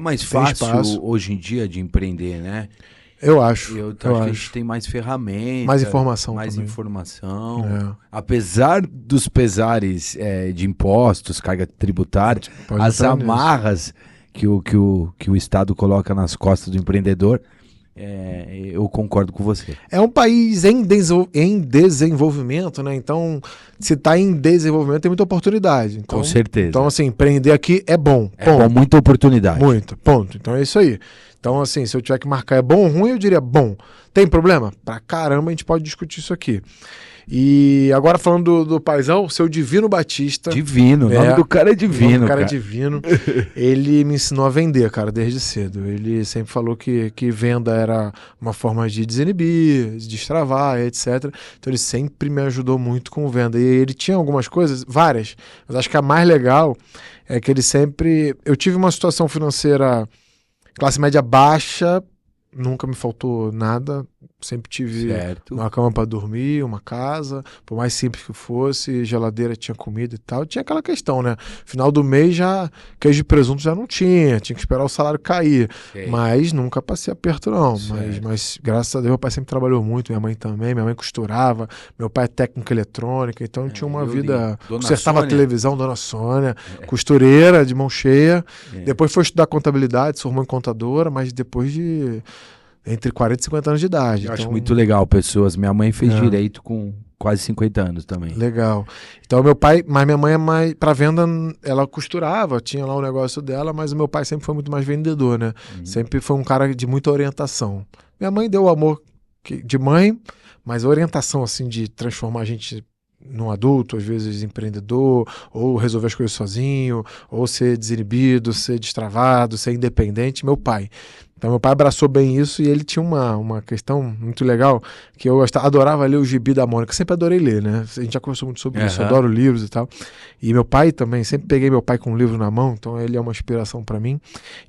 mais tem fácil espaço. hoje em dia de empreender, né? Eu acho. Eu acho que a gente tem mais ferramentas. Mais informação mais também. informação. Apesar dos pesares de impostos, carga tributária, Pode as entrar nisso. amarras que o Estado coloca nas costas do empreendedor, eu concordo com você. É um país em desenvolvimento, né? Então, se está em desenvolvimento, tem muita oportunidade. Então, Com certeza. Então, assim, empreender aqui é bom. É bom, muita oportunidade. Muito, ponto. Então é isso aí. Então, assim, se eu tiver que marcar é bom ou ruim, eu diria bom. Tem problema? Pra caramba, a gente pode discutir isso aqui. E agora falando do paizão, seu Divino Batista. Divino, o nome do cara é divino. O cara é divino. Ele me ensinou a vender, cara, desde cedo. Ele sempre falou que venda era uma forma de desinibir, de destravar, etc. Então ele sempre me ajudou muito com venda. E ele tinha algumas coisas, várias, mas acho que a mais legal é que ele sempre... Eu tive uma situação financeira classe média baixa, nunca me faltou nada, sempre tive uma cama para dormir, uma casa, por mais simples que fosse, geladeira, tinha comida e tal. Tinha aquela questão, né? Final do mês já, queijo de presunto já não tinha que esperar o salário cair. Mas nunca passei aperto não, mas graças a Deus meu pai sempre trabalhou muito, minha mãe também, minha mãe costurava, meu pai é técnico eletrônica, então tinha uma vida, consertava a televisão, Dona Sônia, costureira de mão cheia, depois foi estudar contabilidade, se formou em contadora, mas depois de entre 40 e 50 anos de idade. Eu acho muito legal, pessoas. Minha mãe fez direito com quase 50 anos também. Legal. Então, meu pai, mas minha mãe é mais, pra venda, ela costurava, tinha lá o negócio dela, mas o meu pai sempre foi muito mais vendedor, né? Sempre foi um cara de muita orientação. Minha mãe deu o amor de mãe, mas a orientação, assim, de transformar a gente num adulto, às vezes empreendedor, ou resolver as coisas sozinho, ou ser desinibido, ser destravado, ser independente, meu pai. Então meu pai abraçou bem isso e ele tinha uma questão muito legal, que eu adorava ler o Gibi da Mônica, sempre adorei ler, né? A gente já conversou muito sobre isso, eu adoro livros e tal. E meu pai também, sempre peguei meu pai com um livro na mão, então ele é uma inspiração pra mim.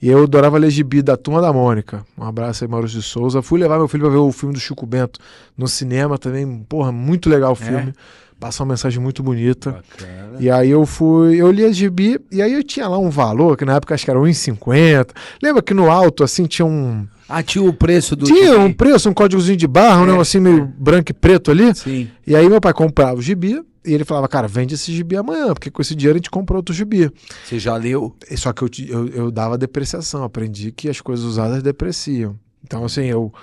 E eu adorava ler Gibi da Turma da Mônica. Um abraço aí, Maurício de Souza. Fui levar meu filho pra ver o filme do Chico Bento no cinema também, porra, muito legal o filme. Passa uma mensagem muito bonita. Bacana. E aí eu li a Gibi, e aí eu tinha lá um valor, que na época acho que era R$1,50. Lembra que no alto, assim, tinha um... tinha o preço do... Tinha um preço, um códigozinho de barra, um negócio assim meio branco e preto ali. Sim. E aí meu pai comprava o Gibi, e ele falava, cara, vende esse Gibi amanhã, porque com esse dinheiro a gente compra outro Gibi. Você já leu? Só que eu dava depreciação, aprendi que as coisas usadas depreciam. Então, assim, eu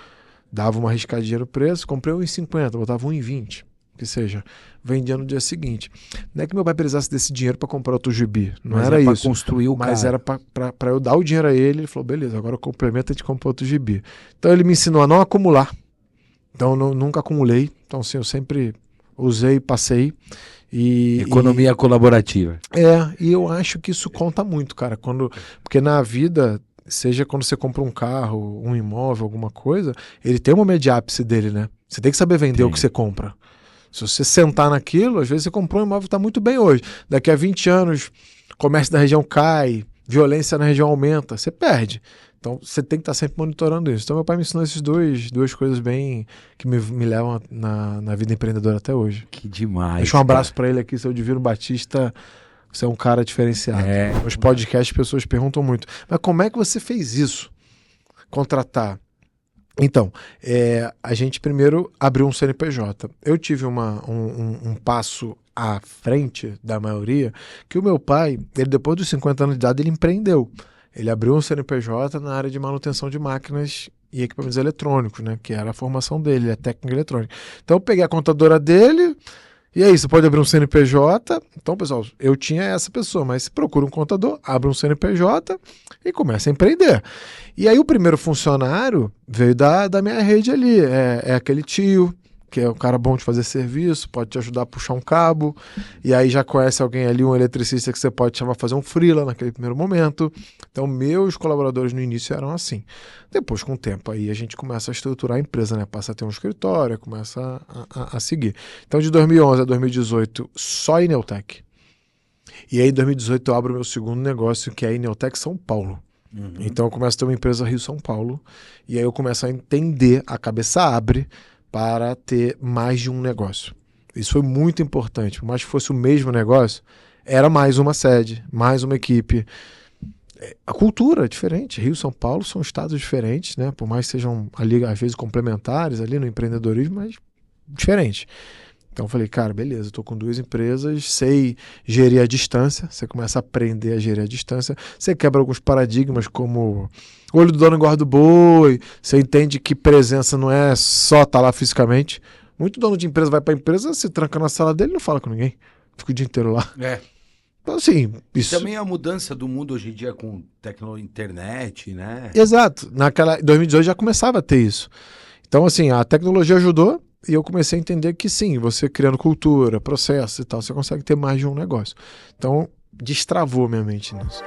dava uma arriscadinha no preço, comprei R$1,50, botava R$1,20. Que seja, vendia no dia seguinte. Não é que meu pai precisasse desse dinheiro para comprar outro Gibi, não era isso. Para construir o mas cara. Era para eu dar o dinheiro a ele. Ele falou, beleza, agora complementa, a gente compra outro Gibi. Então ele me ensinou a não acumular. Então eu nunca acumulei. Então assim, eu sempre usei, passei. Economia colaborativa. E eu acho que isso conta muito, cara. Porque na vida, seja quando você compra um carro, um imóvel, alguma coisa, ele tem uma média ápice dele, né? Você tem que saber vender o que você compra. Se você sentar naquilo, às vezes você comprou um imóvel que está muito bem hoje. Daqui a 20 anos, o comércio da região cai, violência na região aumenta, você perde. Então você tem que estar sempre monitorando isso. Então meu pai me ensinou essas duas coisas bem que me levam na vida empreendedora até hoje. Que demais. Deixa um abraço para ele aqui, seu Divino Batista. Você é um cara diferenciado. Nos podcasts as pessoas perguntam muito, mas como é que você fez isso? Contratar. Então, a gente primeiro abriu um CNPJ. Eu tive um passo à frente da maioria, que o meu pai, ele depois dos 50 anos de idade, ele empreendeu. Ele abriu um CNPJ na área de manutenção de máquinas e equipamentos eletrônicos, né? Que era a formação dele, ele é técnico eletrônico. Então eu peguei a contadora dele, e aí, você pode abrir um CNPJ. Então, pessoal, eu tinha essa pessoa, mas procura um contador, abre um CNPJ e começa a empreender. E aí o primeiro funcionário veio da minha rede ali, é aquele tio, que é um cara bom de fazer serviço, pode te ajudar a puxar um cabo, e aí já conhece alguém ali, um eletricista que você pode chamar para fazer um freela naquele primeiro momento. Então, meus colaboradores no início eram assim. Depois, com o tempo, aí a gente começa a estruturar a empresa, né? Passa a ter um escritório, começa a seguir. Então, de 2011 a 2018, só Ineutec. E aí, em 2018, eu abro o meu segundo negócio, que é a Ineutec São Paulo. Então, eu começo a ter uma empresa Rio-São Paulo, e aí eu começo a entender, a cabeça abre para ter mais de um negócio. Isso foi muito importante. Por mais que fosse o mesmo negócio, era mais uma sede, mais uma equipe. a cultura é diferente. Rio e São Paulo são estados diferentes, né? Por mais que sejam ali, às vezes, complementares ali no empreendedorismo, mas diferentes. Então eu falei, cara, beleza, eu tô com 2 empresas, sei gerir a distância, você começa a aprender a gerir a distância, você quebra alguns paradigmas como olho do dono engorda o boi, você entende que presença não é só estar lá fisicamente. Muito dono de empresa vai pra empresa, se tranca na sala dele e não fala com ninguém, fica o dia inteiro lá. Então assim, isso... E também a mudança do mundo hoje em dia com tecnologia, internet, né? Exato, em 2018 já começava a ter isso. Então assim, a tecnologia ajudou, e eu comecei a entender que sim, você criando cultura, processo e tal, você consegue ter mais de um negócio. Então, destravou minha mente nisso.